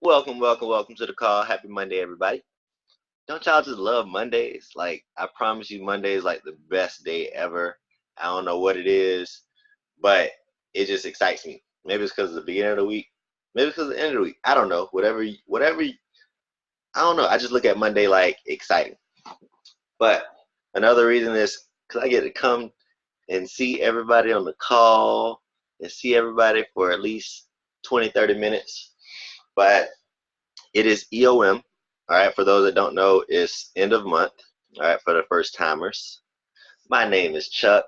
Welcome to the call. Happy Monday, everybody. Don't y'all just love Mondays? Like, I promise you, Monday is like the best day ever. I don't know what it is, but it just excites me. Maybe it's because of the beginning of the week. Maybe it's because of the end of the week. I don't know. I don't know. I just look at Monday like exciting. But another reason is because I get to come and see everybody on the call and see everybody for at least 20, 30 minutes. But it is EOM. All right, for those that don't know, it's end of month. All right, for the first timers. My name is Chuck.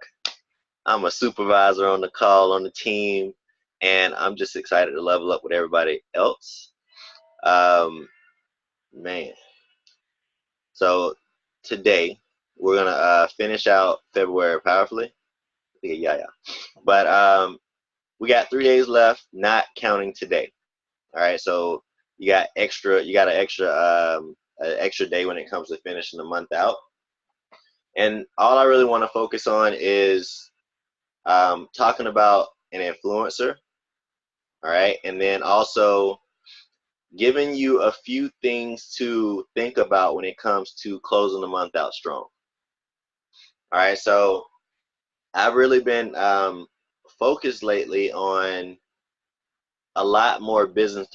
I'm a supervisor on the call on the team, and I'm just excited to level up with everybody else. Um, man, so today we're gonna finish out February powerfully. Yeah. But we got 3 days left, not counting today. All right, so you got an extra day when it comes to finishing the month out. And all I really want to focus on is talking about an influencer, all right, and then also giving you a few things to think about when it comes to closing the month out strong. All right, so I've really been focused lately on a lot more business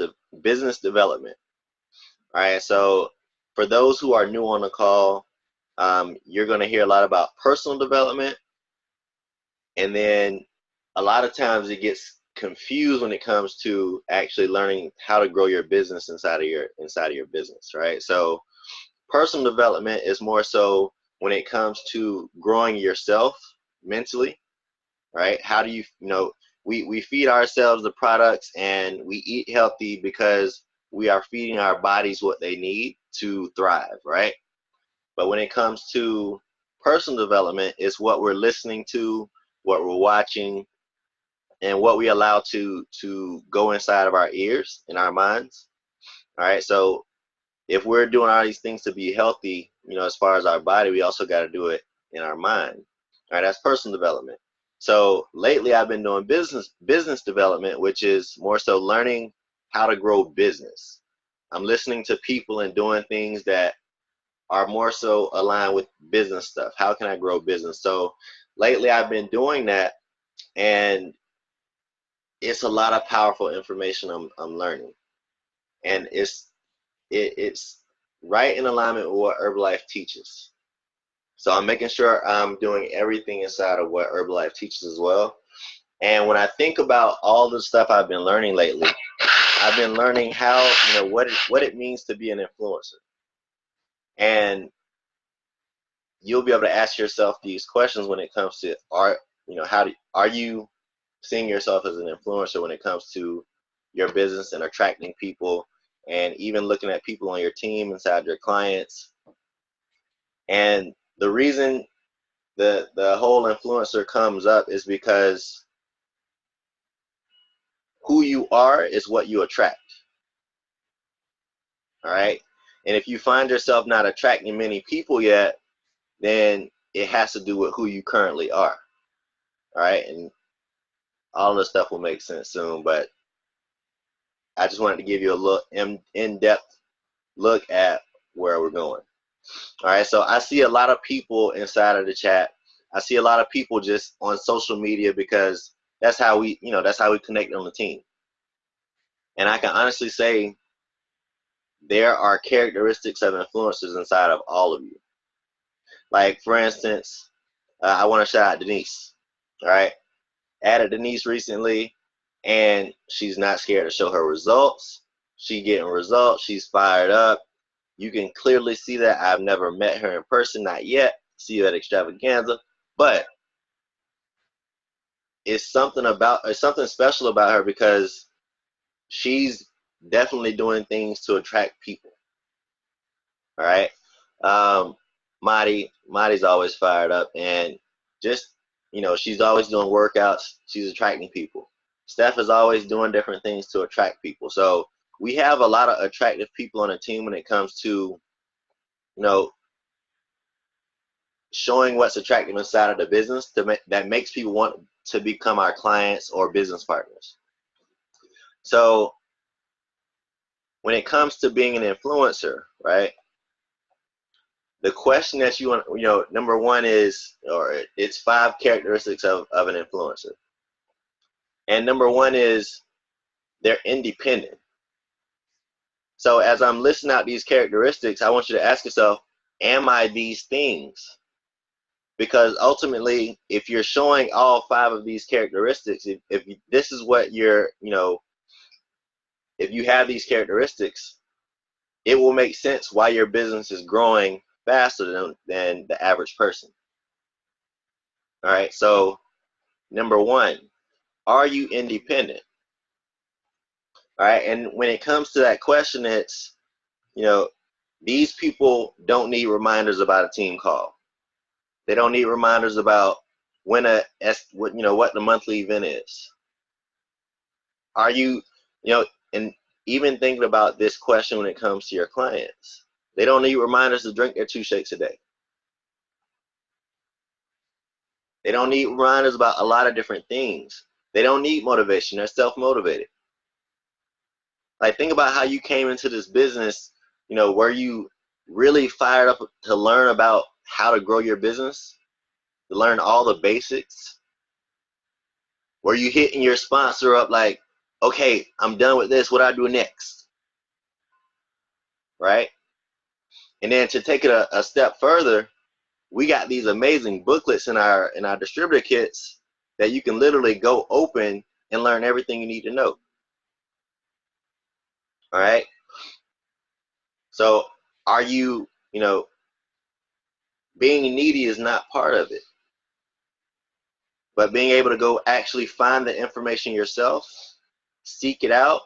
development. All right, so for those who are new on the call, you're going to hear a lot about personal development, and then a lot of times it gets confused when it comes to actually learning how to grow your business inside of your business, right? So personal development is more so when it comes to growing yourself mentally, right? How do we feed ourselves the products and we eat healthy because we are feeding our bodies what they need to thrive, right? But when it comes to personal development, it's what we're listening to, what we're watching, and what we allow to go inside of our ears and our minds. All right. So if we're doing all these things to be healthy, as far as our body, we also got to do it in our mind. All right. That's personal development. So lately I've been doing business development, which is more so learning how to grow business. I'm listening to people and doing things that are more so aligned with business stuff. How can I grow business? So lately I've been doing that, and it's a lot of powerful information I'm learning, and it's right in alignment with what Herbalife teaches. So I'm making sure I'm doing everything inside of what Herbalife teaches as well. And when I think about all the stuff I've been learning lately, I've been learning how what it means to be an influencer. And you'll be able to ask yourself these questions when it comes to are you seeing yourself as an influencer when it comes to your business and attracting people, and even looking at people on your team, inside your clients. And the reason the whole influencer comes up is because who you are is what you attract. All right. And if you find yourself not attracting many people yet, then it has to do with who you currently are. All right. And all this stuff will make sense soon, but I just wanted to give you a look in-depth look at where we're going. All right, so I see a lot of people inside of the chat. I see a lot of people just on social media because that's how we connect on the team. And I can honestly say there are characteristics of influencers inside of all of you. Like, for instance, I want to shout out Denise. All right, added Denise recently, and she's not scared to show her results. She's getting results. She's fired up. You can clearly see that. I've never met her in person, not yet. See you at Extravaganza, but it's something special about her because she's definitely doing things to attract people. All right, Marty's always fired up, and just she's always doing workouts. She's attracting people. Steph is always doing different things to attract people. So we have a lot of attractive people on the team when it comes to showing what's attractive inside of the business that makes people want to become our clients or business partners. So when it comes to being an influencer, right? The question that you want, number one is, or it's 5 characteristics of an influencer. And number one is they're independent. So as I'm listing out these characteristics, I want you to ask yourself, am I these things? Because ultimately, if you're showing all 5 of these characteristics, if this is what you're, if you have these characteristics, it will make sense why your business is growing faster than the average person. All right, so number one, are you independent? All right, and when it comes to that question, it's, these people don't need reminders about a team call. They don't need reminders about what the monthly event is. Are you, and even thinking about this question when it comes to your clients, they don't need reminders to drink their 2 shakes a day. They don't need reminders about a lot of different things. They don't need motivation. They're self-motivated. Like, think about how you came into this business, were you really fired up to learn about how to grow your business, to learn all the basics? Were you hitting your sponsor up like, okay, I'm done with this, what do I do next? Right? And then to take it a step further, we got these amazing booklets in our distributor kits that you can literally go open and learn everything you need to know. All right. So are you, being needy is not part of it, but being able to go actually find the information yourself, seek it out,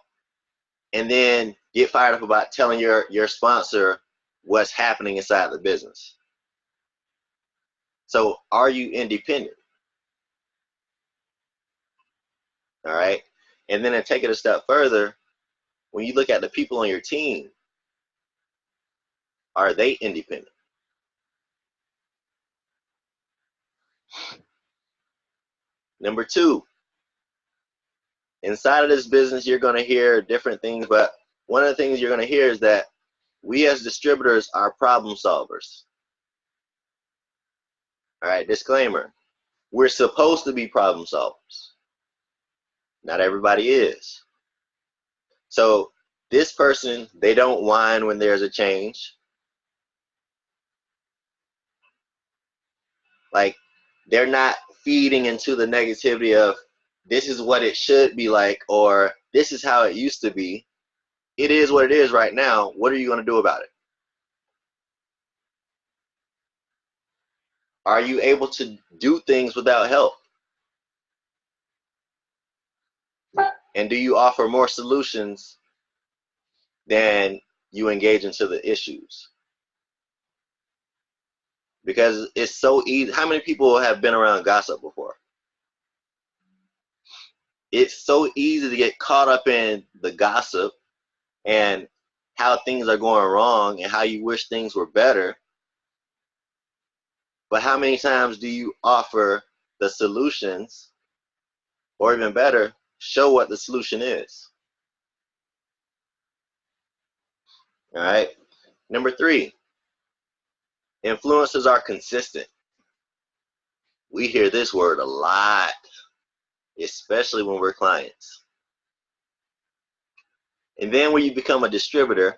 and then get fired up about telling your sponsor what's happening inside the business. So are you independent? All right. And then to take it a step further, when you look at the people on your team, are they independent? Number 2, inside of this business, you're going to hear different things, but one of the things you're going to hear is that we as distributors are problem solvers. All right, disclaimer. We're supposed to be problem solvers. Not everybody is. So this person, they don't whine when there's a change. Like, they're not feeding into the negativity of this is what it should be like, or this is how it used to be. It is what it is right now. What are you going to do about it? Are you able to do things without help? And do you offer more solutions than you engage into the issues? Because it's so easy. How many people have been around gossip before? It's so easy to get caught up in the gossip and how things are going wrong and how you wish things were better. But how many times do you offer the solutions, or even better, show what the solution is? All right. Number 3, influencers are consistent. We hear this word a lot, especially when we're clients. And then when you become a distributor,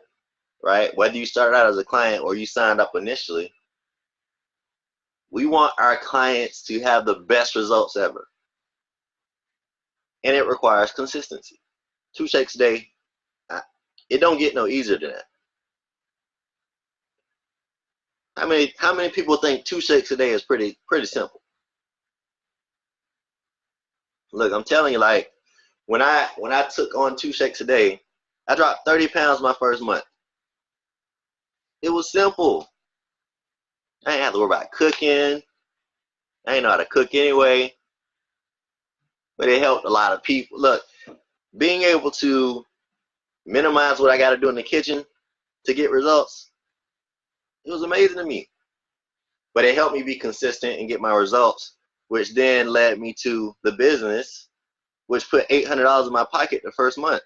right, whether you started out as a client or you signed up initially, we want our clients to have the best results ever. And it requires consistency. 2 shakes a day, it don't get no easier than that. How many people think 2 shakes a day is pretty simple? Look, I'm telling you, like, when I took on 2 shakes a day, I dropped 30 pounds my first month. It was simple. I ain't have to worry about cooking. I ain't know how to cook anyway. But it helped a lot of people. Look, being able to minimize what I got to do in the kitchen to get results, it was amazing to me. But it helped me be consistent and get my results, which then led me to the business, which put $800 in my pocket the first month.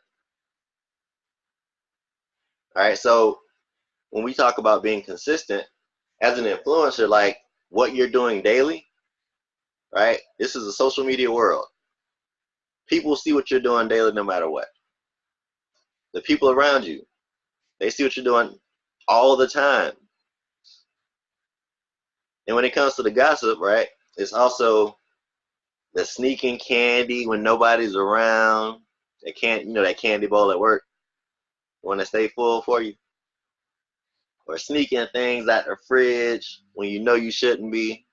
All right, so when we talk about being consistent as an influencer, like what you're doing daily, right? This is a social media world. People see what you're doing daily no matter what. The people around you, they see what you're doing all the time. And when it comes to the gossip, right, it's also the sneaking candy when nobody's around. They can't, that candy bowl at work. Want to stay full for you, or sneaking things out the fridge when you know you shouldn't be.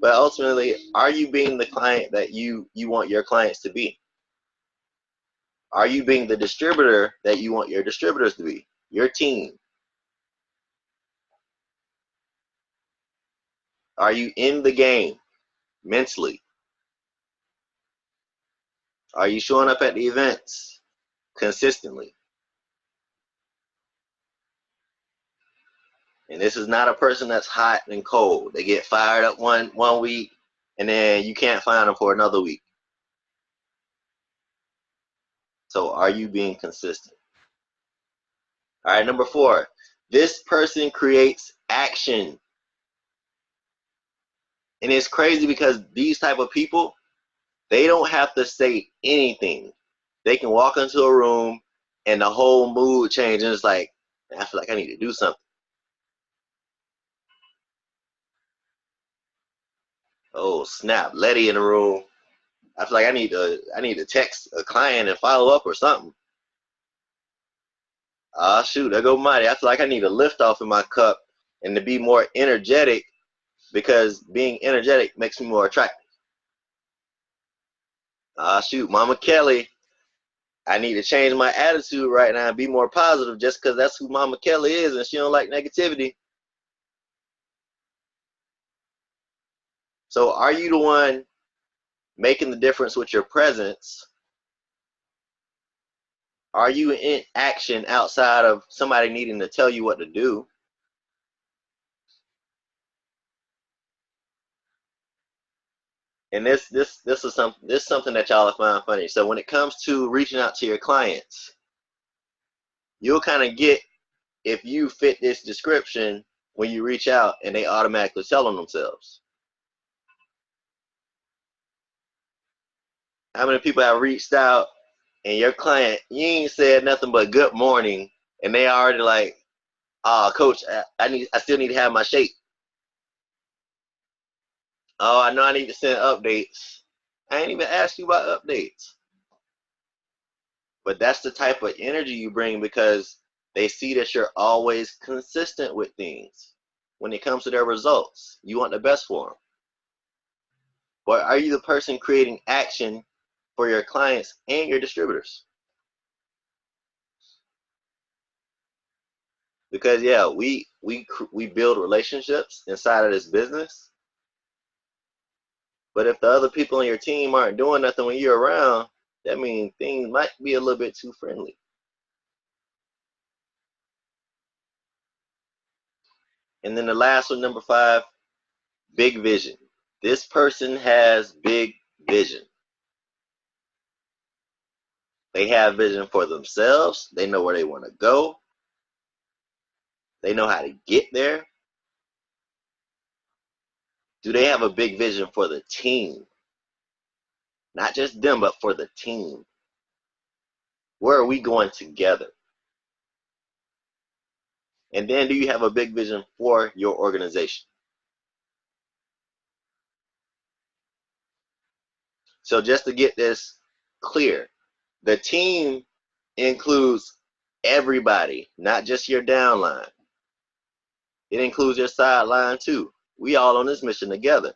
But ultimately, are you being the client that you want your clients to be? Are you being the distributor that you want your distributors to be? Your team. Are you in the game mentally? Are you showing up at the events consistently? And this is not a person that's hot and cold. They get fired up one week, and then you can't find them for another week. So are you being consistent? All right, number 4. This person creates action. And it's crazy because these type of people, they don't have to say anything. They can walk into a room and the whole mood changes. It's like, I feel like I need to do something. Oh snap, Letty in the room. I feel like I need to text a client and follow up or something. Ah shoot, there go Mighty. I feel like I need a lift off in my cup and to be more energetic, because being energetic makes me more attractive. Ah shoot, Mama Kelly. I need to change my attitude right now and be more positive just because that's who Mama Kelly is and she don't like negativity. So are you the one making the difference with your presence? Are you in action outside of somebody needing to tell you what to do? And this is something that y'all find funny. So when it comes to reaching out to your clients, you'll kind of get if you fit this description when you reach out and they automatically tell on themselves. How many people have reached out and your client, you ain't said nothing but good morning, and they already like, oh coach, I still need to have my shape. Oh, I know I need to send updates. I ain't even asked you about updates. But that's the type of energy you bring because they see that you're always consistent with things. When it comes to their results, you want the best for them. Or are you the person creating action for your clients and your distributors? Because yeah, we build relationships inside of this business. But if the other people on your team aren't doing nothing when you're around, that means things might be a little bit too friendly. And then the last one, number 5, big vision. This person has big vision. They have vision for themselves. They know where they want to go. They know how to get there. Do they have a big vision for the team? Not just them, but for the team. Where are we going together? And then do you have a big vision for your organization? So just to get this clear, the team includes everybody, not just your downline. It includes your sideline too. We all on this mission together.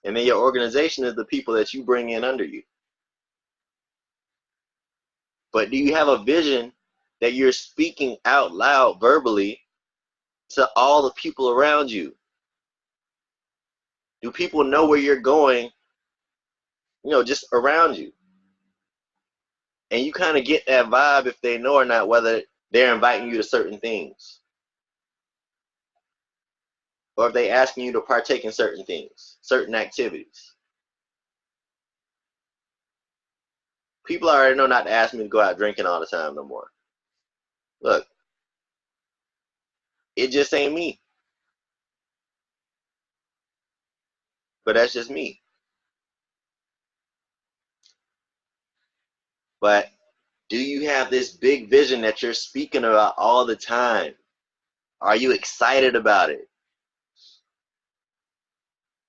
And then your organization is the people that you bring in under you. But do you have a vision that you're speaking out loud verbally to all the people around you? Do people know where you're going, just around you? And you kind of get that vibe if they know or not, whether they're inviting you to certain things or if they asking you to partake in certain things, certain activities. People already know not to ask me to go out drinking all the time no more. Look, it just ain't me, but that's just me. But do you have this big vision that you're speaking about all the time? Are you excited about it?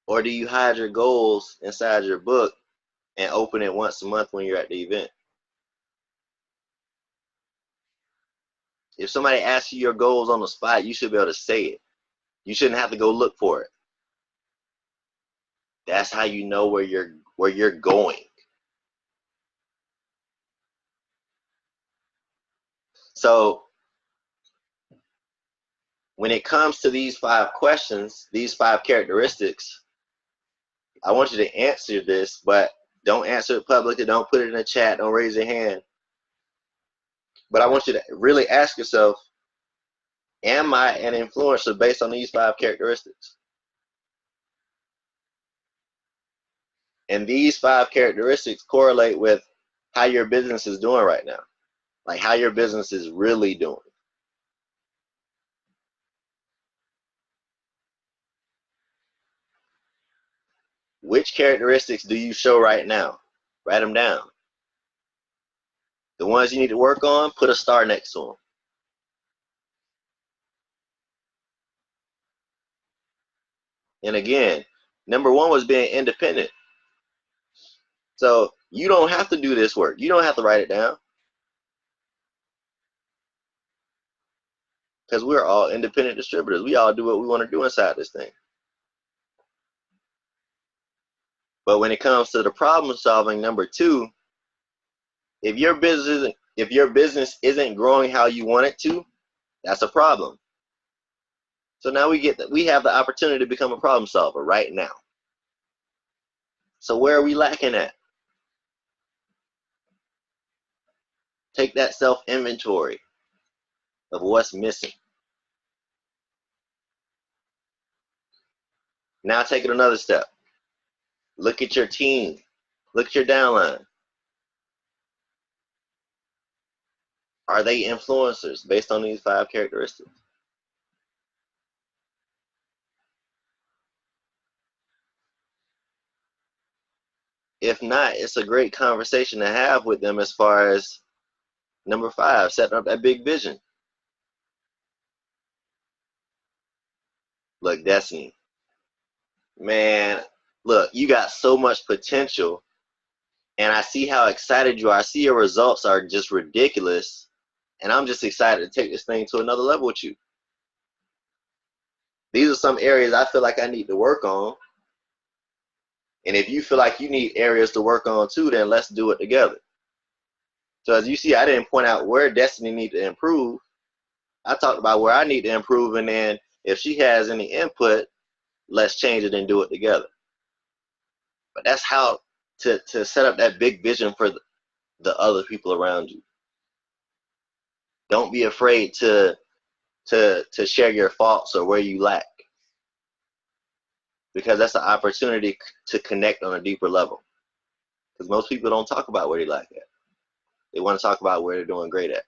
Or do you hide your goals inside your book and open it once a month when you're at the event? If somebody asks you your goals on the spot, you should be able to say it. You shouldn't have to go look for it. That's how you know where you're going. So when it comes to these 5 questions, these 5 characteristics, I want you to answer this, but don't answer it publicly. Don't put it in a chat. Don't raise your hand. But I want you to really ask yourself, am I an influencer based on these 5 characteristics? And these 5 characteristics correlate with how your business is doing right now, like how your business is really doing. Which characteristics do you show right now? Write them down. The ones you need to work on, put a star next to them. And again, number 1 was being independent. So you don't have to do this work. You don't have to write it down, because we're all independent distributors. We all do what we want to do inside this thing. But when it comes to the problem solving, number 2, if your business isn't growing how you want it to, that's a problem. So now we have the opportunity to become a problem solver right now. So where are we lacking at? Take that self-inventory of what's missing. Now take it another step. Look at your team. Look at your downline. Are they influencers based on these 5 characteristics? If not, it's a great conversation to have with them as far as number 5, setting up that big vision. Look, Destiny, man, look, you got so much potential, and I see how excited you are. I see your results are just ridiculous, and I'm just excited to take this thing to another level with you. These are some areas I feel like I need to work on, and if you feel like you need areas to work on too, then let's do it together. So as you see, I didn't point out where Destiny needs to improve. I talked about where I need to improve, and then if she has any input, let's change it and do it together. But that's how to set up that big vision for the other people around you. Don't be afraid to share your faults or where you lack, because that's an opportunity to connect on a deeper level. Because most people don't talk about where they lack at. They want to talk about where they're doing great at.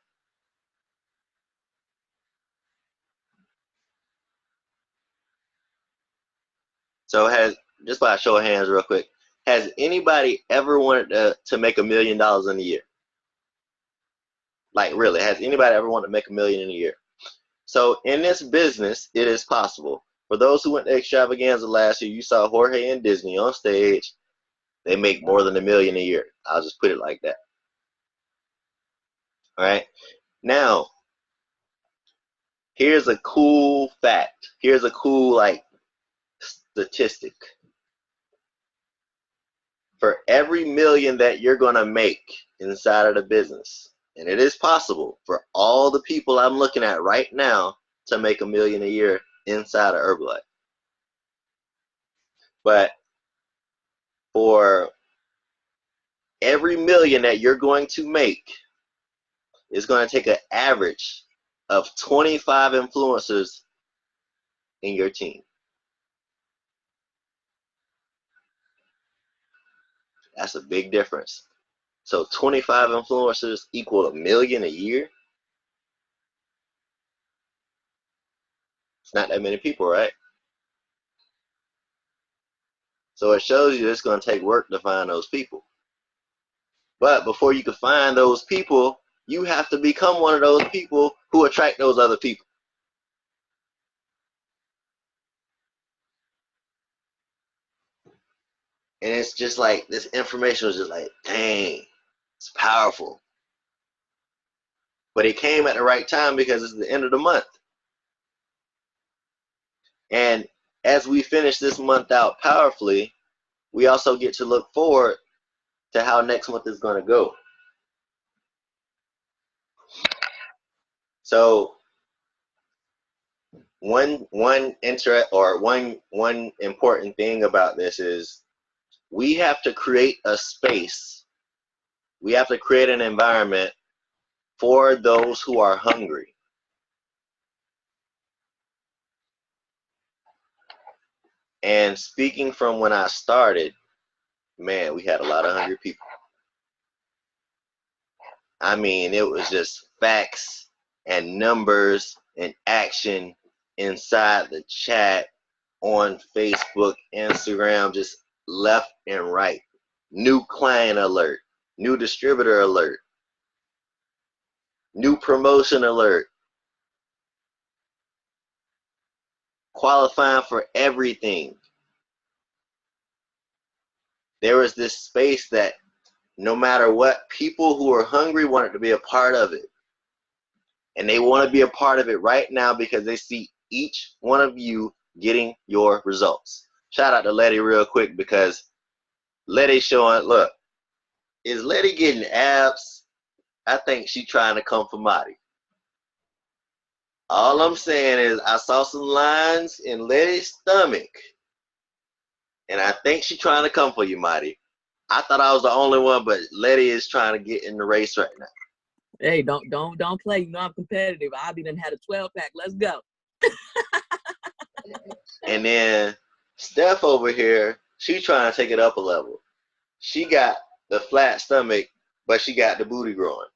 So just by a show of hands real quick, has anybody ever wanted to make $1 million in a year? Like really, has anybody ever wanted to make $1 million in a year? So in this business, it is possible. For those who went to Extravaganza last year, you saw Jorge and Disney on stage. They make more than $1 million a year. I'll just put it like that. All right. Now, here's a cool fact. Here's a cool statistic. For every million that you're gonna make inside of the business, and it is possible for all the people I'm looking at right now to make $1 million a year inside of Herbalife. But for every million that you're going to make, it's going to take an average of 25 influencers in your team. That's a big difference. So 25 influencers equal $1 million a year. It's not that many people, right? So it shows you it's going to take work to find those people. But before you can find those people, you have to become one of those people who attract those other people. And it's just like this information was just like, dang, it's powerful. But it came at the right time because it's the end of the month. And as we finish this month out powerfully, we also get to look forward to how next month is going to go. So one important thing about this is we have to create a space. We have to create an environment for those who are hungry. And speaking from when I started, man, we had a lot of hungry people. I mean, it was just facts and numbers and action inside the chat, on Facebook, Instagram, just left and right. New client alert, new distributor alert, new promotion alert, qualifying for everything. There was this space that no matter what, people who are hungry wanted to be a part of it. And they want to be a part of it right now because they see each one of you getting your results. Shout out to Letty real quick because Letty showing, look, is Letty getting abs? I think she trying to come for Marty. All I'm saying is I saw some lines in Letty's stomach, and I think she trying to come for you, Marty. I thought I was the only one, but Letty is trying to get in the race right now. Hey, don't play. You know I'm competitive. I done had a 12-pack. Let's go. And then Steph over here, she trying to take it up a level. She got the flat stomach, but she got the booty growing.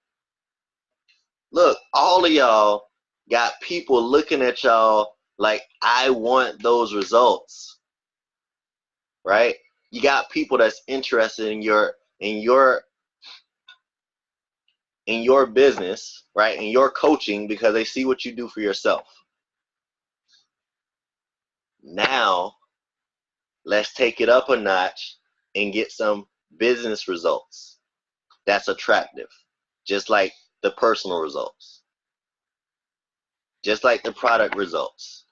Look, all of y'all got people looking at y'all like, I want those results, right? You got people that's interested in your business, right? In your coaching because they see what you do for yourself. Now, let's take it up a notch and get some business results that's attractive, just like the personal results, just like the product results.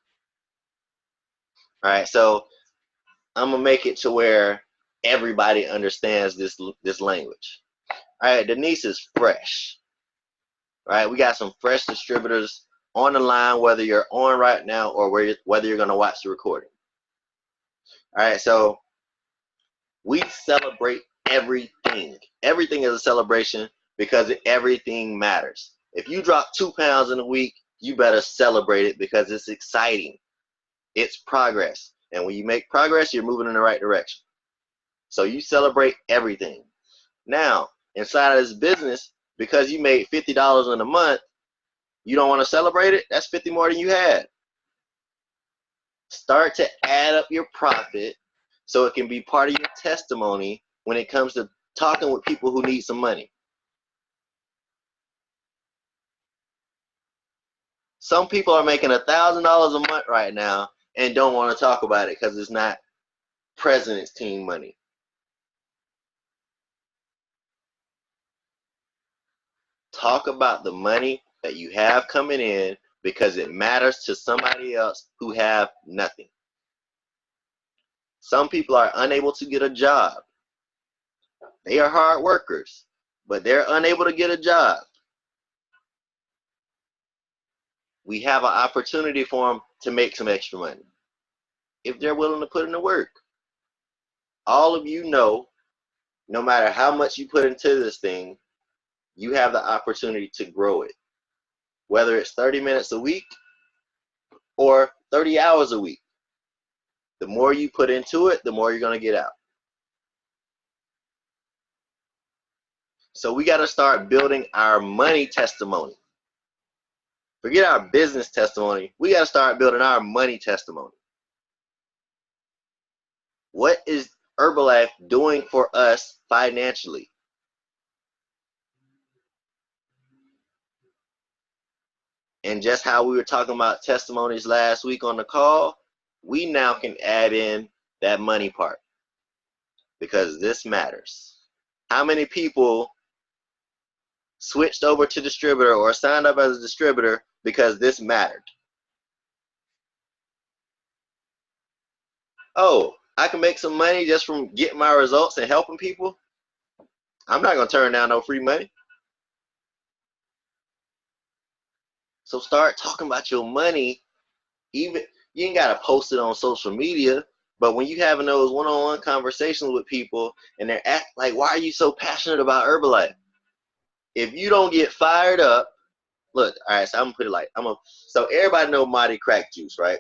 All right, so I'm gonna make it to where everybody understands this language. All right, Denise is fresh. All right, we got some fresh distributors on the line, whether you're on right now or whether you're gonna watch the recording. All right, so we celebrate everything. Everything is a celebration because everything matters. If you drop 2 pounds in a week, you better celebrate it because it's exciting. It's progress. And when you make progress, you're moving in the right direction. So you celebrate everything. Now, inside of this business, because you made $50 in a month, you don't want to celebrate it? That's 50 more than you had. Start to add up your profit so it can be part of your testimony when it comes to talking with people who need some money. Some people are making $1,000 a month right now and don't want to talk about it because it's not president's team money. Talk about the money that you have coming in because it matters to somebody else who have nothing. Some people are unable to get a job. They are hard workers, but they're unable to get a job. We have an opportunity for them to make some extra money if they're willing to put in the work. All of you know, no matter how much you put into this thing, you have the opportunity to grow it. Whether it's 30 minutes a week or 30 hours a week. The more you put into it, the more you're going to get out. So we got to start building our money testimony. Forget our business testimony. We got to start building our money testimony. What is Herbalife doing for us financially? And just how we were talking about testimonies last week on the call, we now can add in that money part because this matters. How many people switched over to distributor or signed up as a distributor because this mattered? Oh, I can make some money just from getting my results and helping people. I'm not going to turn down no free money. So start talking about your money. Even you ain't got to post it on social media, but when you having those one-on-one conversations with people and they're like, why are you so passionate about Herbalife? If you don't get fired up, look, all right, so I'm gonna put it like so everybody know Mighty Crack Juice, right?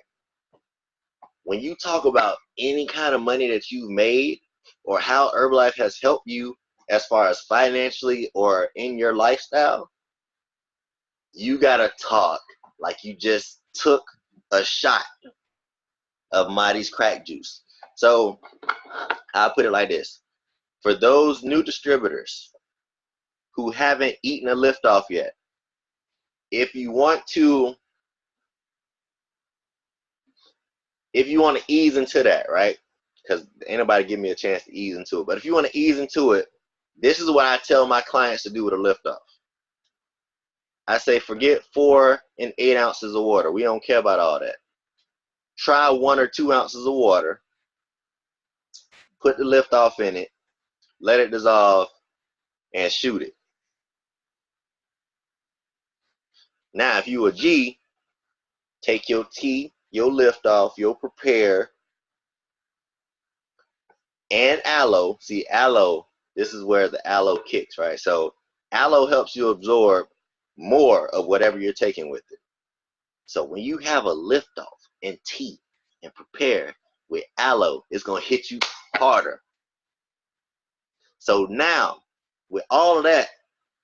When you talk about any kind of money that you've made or how Herbalife has helped you as far as financially or in your lifestyle, you gotta talk like you just took a shot of Mighty's Crack Juice. So I'll put it like this. For those new distributors who haven't eaten a liftoff yet, if you want to ease into that, right? Because ain't nobody give me a chance to ease into it. But if you want to ease into it, this is what I tell my clients to do with a liftoff. I say forget 4 and 8 ounces of water. We don't care about all that. Try 1 or 2 ounces of water. Put the liftoff in it. Let it dissolve and shoot it. Now, if you a G, take your tea, your liftoff, your prepare, and aloe. See, aloe, this is where the aloe kicks, right? So aloe helps you absorb more of whatever you're taking with it. So when you have a liftoff and tea and prepare with aloe, it's going to hit you harder. So now, with all of that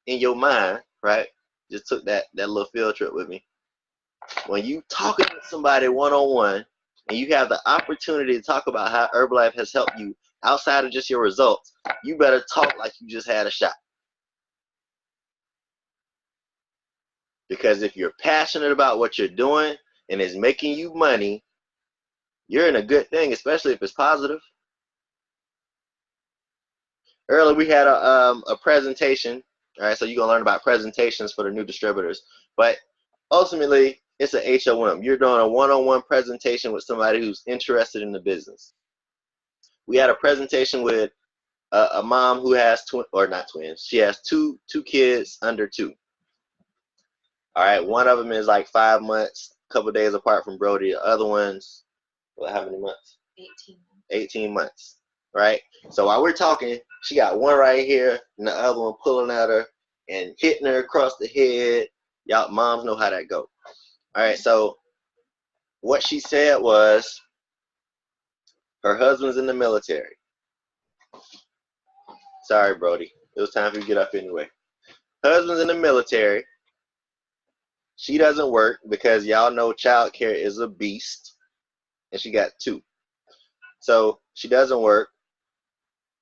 in your mind, right? Just took that little field trip with me. When you talking to somebody one-on-one and you have the opportunity to talk about how Herbalife has helped you outside of just your results, you better talk like you just had a shot. Because if you're passionate about what you're doing and it's making you money, you're in a good thing, especially if it's positive. Earlier we had a presentation, all right? So you're gonna learn about presentations for the new distributors, but ultimately it's an HOM. You're doing a one-on-one presentation with somebody who's interested in the business. We had a presentation with a mom who has not twins. She has two kids under 2. All right, one of them is like 5 months, a couple days apart from Brody. The other one's, how many months? 18 months, right? So while we're talking, she got one right here and the other one pulling at her and hitting her across the head. Y'all moms know how that go. All right, so what she said was her husband's in the military. Sorry, Brody. It was time for you to get up anyway. Husband's in the military. She doesn't work because y'all know childcare is a beast. And she got 2. So she doesn't work.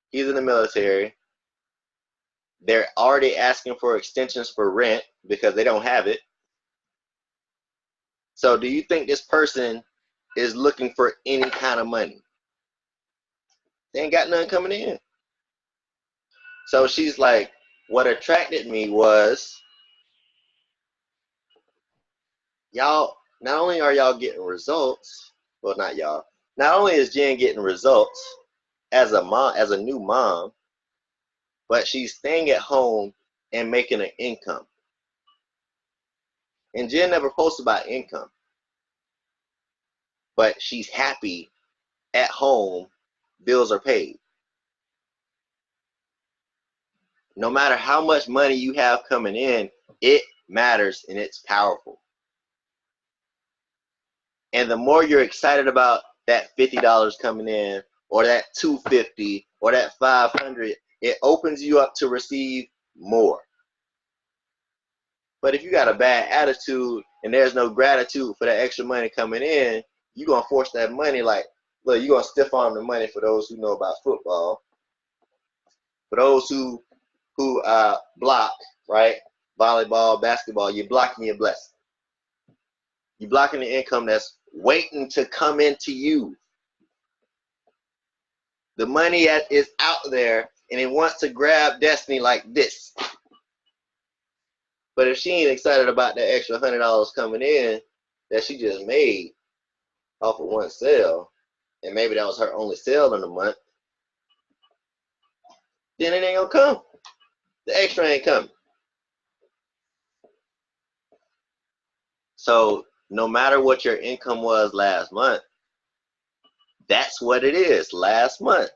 He's in the military. They're already asking for extensions for rent because they don't have it. So do you think this person is looking for any kind of money? They ain't got none coming in. So she's like, what attracted me was y'all, not only are y'all getting results, well, not y'all, not only is Jen getting results as a mom, as a new mom, but she's staying at home and making an income. And Jen never posts about income, but she's happy at home, bills are paid. No matter how much money you have coming in, it matters and it's powerful. And the more you're excited about that $50 coming in, or that $250, or that $500, it opens you up to receive more. But if you got a bad attitude and there's no gratitude for that extra money coming in, you're going to force that money like, look, you're going to stiff arm the money for those who know about football. For those who block, right? Volleyball, basketball, you're blocking your blessing. You're blocking the income that's waiting to come into you. The money is out there and it wants to grab Destiny like this. But if she ain't excited about that extra $100 coming in that she just made off of one sale, and maybe that was her only sale in the month, then it ain't gonna come. The extra ain't coming. So no matter what your income was last month, that's what it is last month.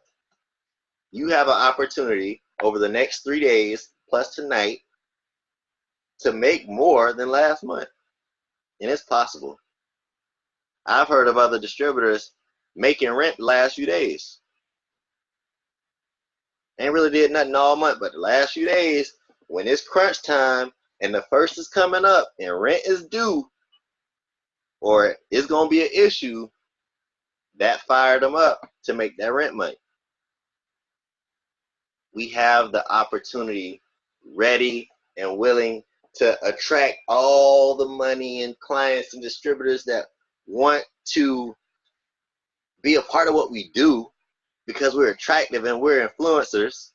You have an opportunity over the next 3 days plus tonight to make more than last month. And it's possible. I've heard of other distributors making rent the last few days. Ain't really did nothing all month, but the last few days, when it's crunch time and the first is coming up and rent is due, or it's going to be an issue, that fired them up to make that rent money. We have the opportunity ready and willing to attract all the money and clients and distributors that want to be a part of what we do because we're attractive and we're influencers.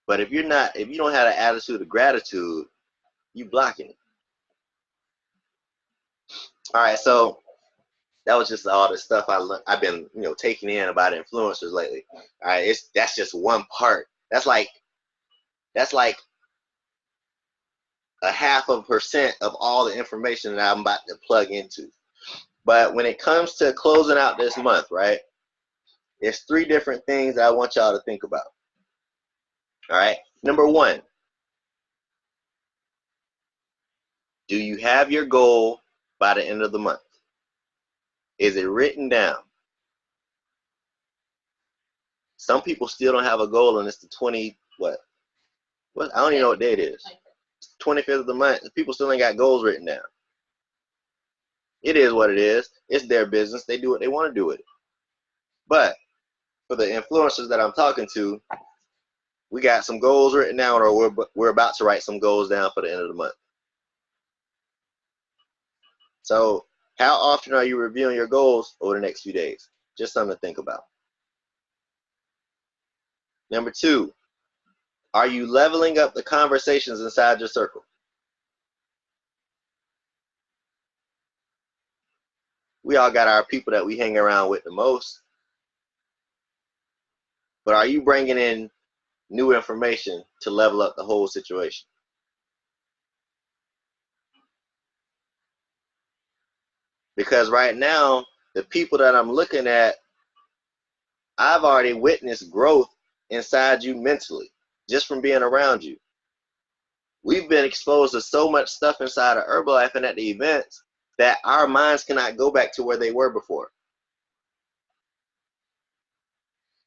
But if you don't have an attitude of gratitude, you blocking it. All right, so that was just all the stuff I've been taking in about influencers lately. All right, that's just one part. That's like 0.5% of all the information that I'm about to plug into. But when it comes to closing out this month, right, there's 3 different things that I want y'all to think about. All right, number 1, do you have your goal by the end of the month? Is it written down? Some people still don't have a goal, and it's the 20 what? I don't even know what day it is. 25th of the month. People still ain't got goals written down. It is what it is. It's their business. They do what they want to do with it. But for the influencers that I'm talking to, we got some goals written down, or we're about to write some goals down for the end of the month. So how often are you reviewing your goals over the next few days? Just something to think about. Number 2, are you leveling up the conversations inside your circle? We all got our people that we hang around with the most. But are you bringing in new information to level up the whole situation? Because right now, the people that I'm looking at, I've already witnessed growth inside you mentally, just from being around you. We've been exposed to so much stuff inside of Herbalife and at the events that our minds cannot go back to where they were before.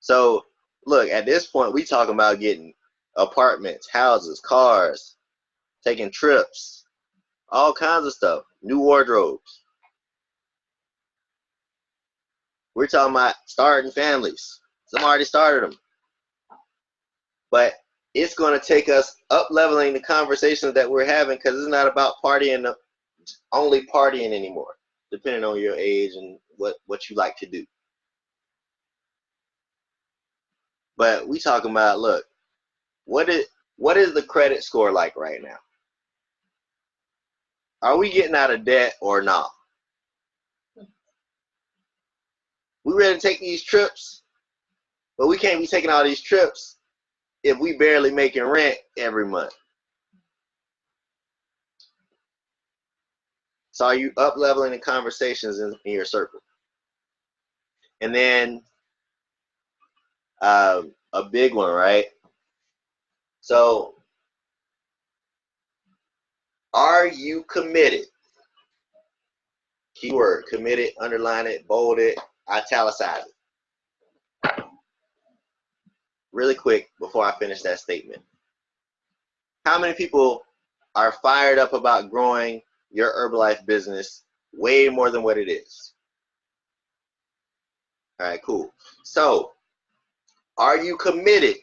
So, look, at this point, we talking about getting apartments, houses, cars, taking trips, all kinds of stuff, new wardrobes. We're talking about starting families. Some already started them. But it's going to take us up leveling the conversations that we're having, because it's not about only partying anymore, depending on your age and what you like to do. But we talking about, look, what is the credit score like right now? Are we getting out of debt or not? We ready to take these trips, but we can't be taking all these trips if we barely making rent every month. So are you up leveling the conversations in your circle? And then a big one, right? So are you committed? Keyword committed, underline it, bold it, italicize it. Really quick before I finish that statement. How many people are fired up about growing your Herbalife business way more than what it is? All right, cool. So, are you committed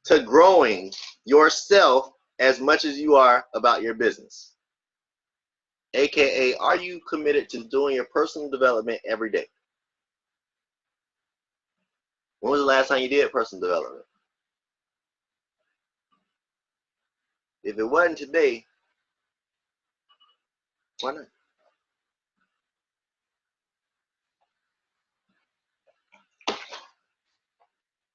to growing yourself as much as you are about your business? AKA, are you committed to doing your personal development every day? When was the last time you did personal development? If it wasn't today, why not?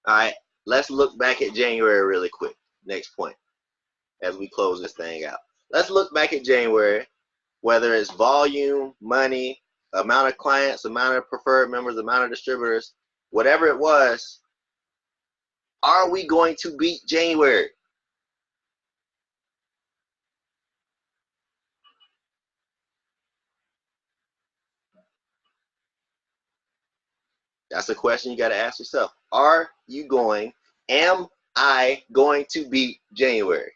All right, let's look back at January really quick. Next point, as we close this thing out. Let's look back at January, whether it's volume, money, amount of clients, amount of preferred members, amount of distributors, whatever it was. Are we going to beat January? That's a question you got to ask yourself. Am I going to beat January?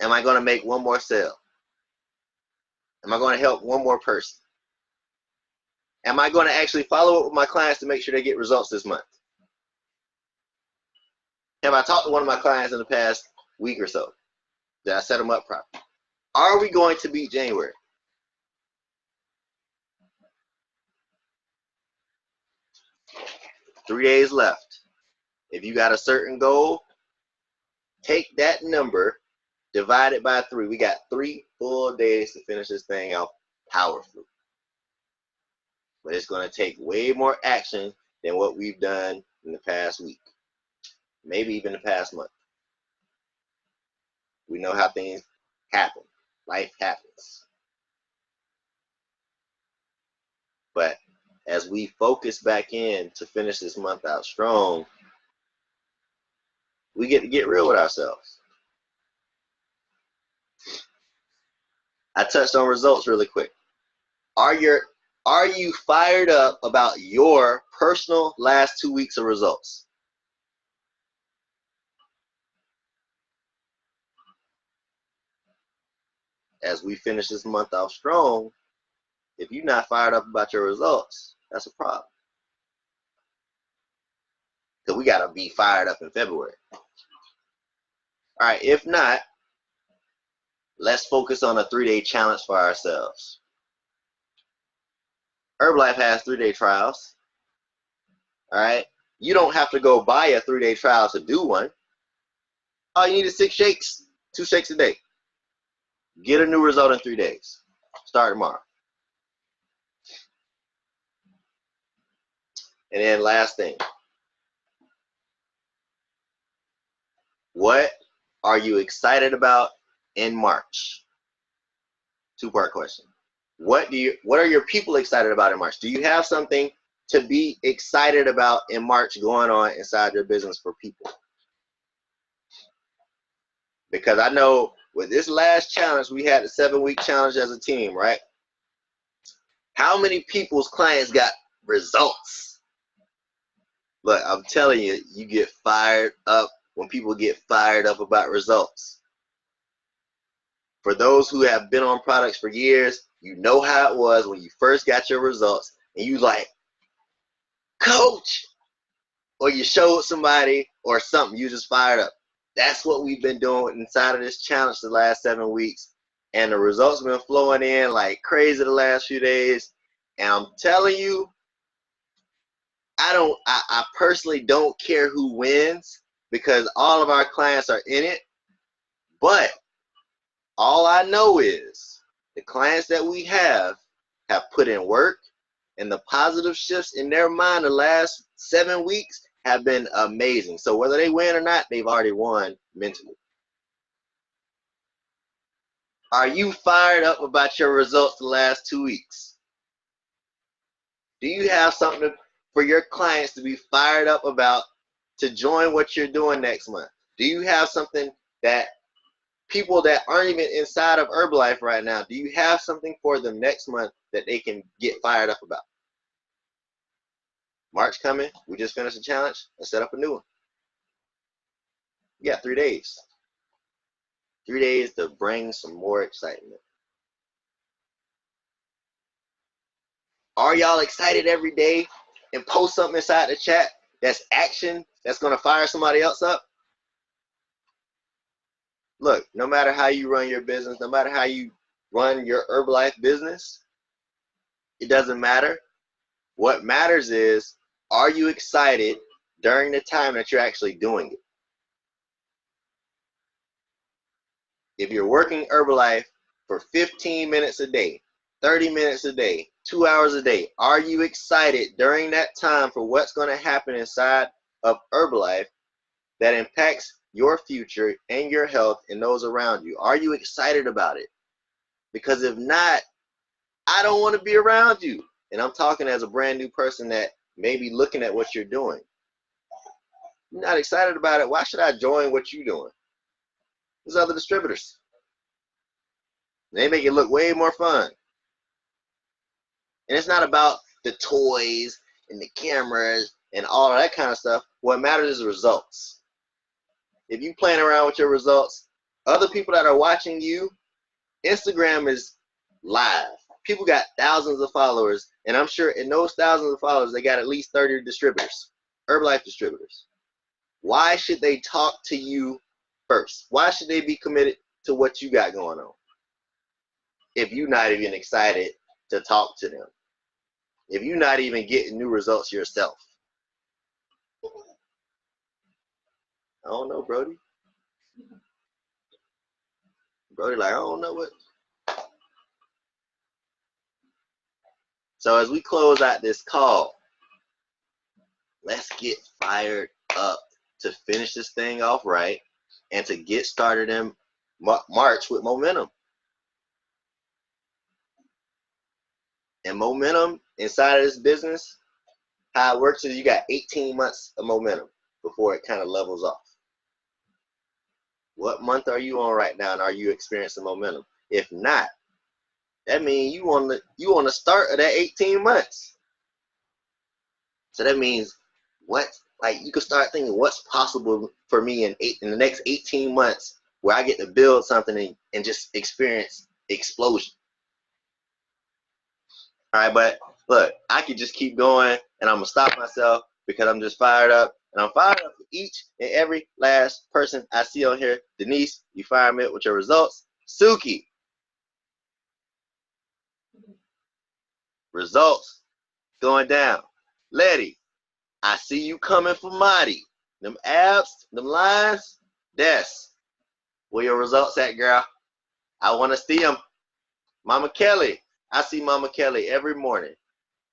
Am I going to make one more sale? Am I going to help one more person? Am I going to actually follow up with my clients to make sure they get results this month? Have I talked to one of my clients in the past week or so? Did I set them up properly? Are we going to beat January? Three days left. If you got a certain goal, take that number, divide it by 3. We got 3 full days to finish this thing out powerfully. But it's going to take way more action than what we've done in the past week, maybe even the past month. We know how things happen. Life happens. But as we focus back in to finish this month out strong, we get to get real with ourselves. I touched on results really quick. Are you fired up about your personal last 2 weeks of results? As we finish this month out strong, if you're not fired up about your results, that's a problem. Because we got to be fired up in February. All right, if not, let's focus on a 3-day challenge for ourselves. Herbalife has 3-day trials. All right, you don't have to go buy a 3-day trial to do one. All you need is 6 shakes, 2 shakes a day. Get a new result in 3 days. Start tomorrow. And then last thing, what are you excited about in March? 2-part question. What are your people excited about in March? Do you have something to be excited about in March going on inside your business for people? Because I know with this last challenge, we had the 7-week challenge as a team, right? How many people's clients got results? Look, I'm telling you, you get fired up when people get fired up about results. For those who have been on products for years, you know how it was when you first got your results and you like, coach, or you showed somebody or something, you just fired up. That's what we've been doing inside of this challenge the last 7 weeks. And the results have been flowing in like crazy the last few days. And I'm telling you, I personally don't care who wins because all of our clients are in it. But all I know is the clients that we have put in work, and the positive shifts in their mind the last 7 weeks have been amazing. So whether they win or not, they've already won mentally. Are you fired up about your results the last 2 weeks? Do you have something for your clients to be fired up about to join what you're doing next month? Do you have something that people that aren't even inside of Herbalife right now, do you have something for them next month that they can get fired up about? March coming, we just finished a challenge and set up a new one. You got 3 days. 3 days to bring some more excitement. Are y'all excited every day and post something inside the chat that's action that's going to fire somebody else up? Look, no matter how you run your business, no matter how you run your Herbalife business, it doesn't matter. What matters is, are you excited during the time that you're actually doing it? If you're working Herbalife for 15 minutes a day, 30 minutes a day, 2 hours a day, are you excited during that time for what's going to happen inside of Herbalife that impacts your future and your health and those around you? Are you excited about it? Because if not, I don't want to be around you. And I'm talking as a brand new person that may be looking at what you're doing. You're not excited about it. Why should I join what you're doing? There's other distributors. They make it look way more fun. And it's not about the toys and the cameras and all of that kind of stuff. What matters is the results. If you playing around with your results, other people that are watching you, Instagram is live. People got thousands of followers, and I'm sure in those thousands of followers, they got at least 30 distributors, Herbalife distributors. Why should they talk to you first? Why should they be committed to what you got going on if you're not even excited to talk to them? If you're not even getting new results yourself? I don't know, Brody. Brody like, I don't know what. So as we close out this call, let's get fired up to finish this thing off right and to get started in March with momentum. And momentum inside of this business, how it works is you got 18 months of momentum before it kind of levels off. What month are you on right now, and are you experiencing momentum? If not, that means you on the start of that 18 months. So that means you can start thinking what's possible for me in the next 18 months where I get to build something and just experience explosion. All right, but look, I could just keep going, and I'm gonna stop myself because I'm just fired up, and I'm fired up for each and every last person I see on here. Denise, you fire me up with your results. Suki, results going down. Letty, I see you coming for Marty. Them abs, them lines, that's where your results at, girl. I want to see them. Mama Kelly, I see Mama Kelly every morning,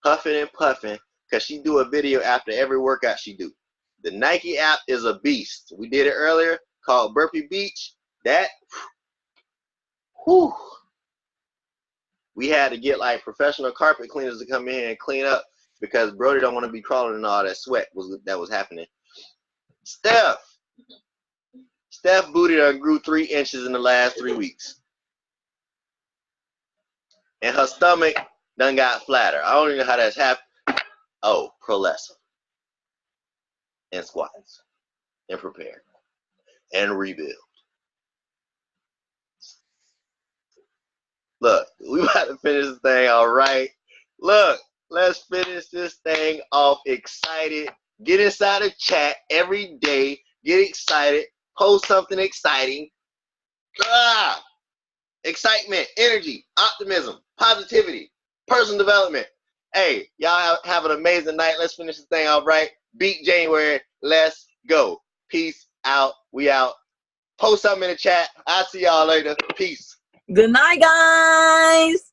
huffing and puffing, because she do a video after every workout she do. The Nike app is a beast. We did it earlier, called Burpee Beach. That, whew. We had to get like professional carpet cleaners to come in and clean up because Brody don't want to be crawling in all that sweat that was happening. Steph booty done grew 3 inches in the last 3 weeks. And her stomach done got flatter. I don't even know how that's happened. Oh, prolessa. And squats. And prepare. And rebuild. Look, we about to finish this thing all right. Look, let's finish this thing off excited. Get inside the chat every day. Get excited. Post something exciting. Excitement, energy, optimism, positivity, personal development. Hey, y'all have an amazing night. Let's finish this thing off right. Beat January. Let's go. Peace out. We out. Post something in the chat. I'll see y'all later. Peace. Good night, guys.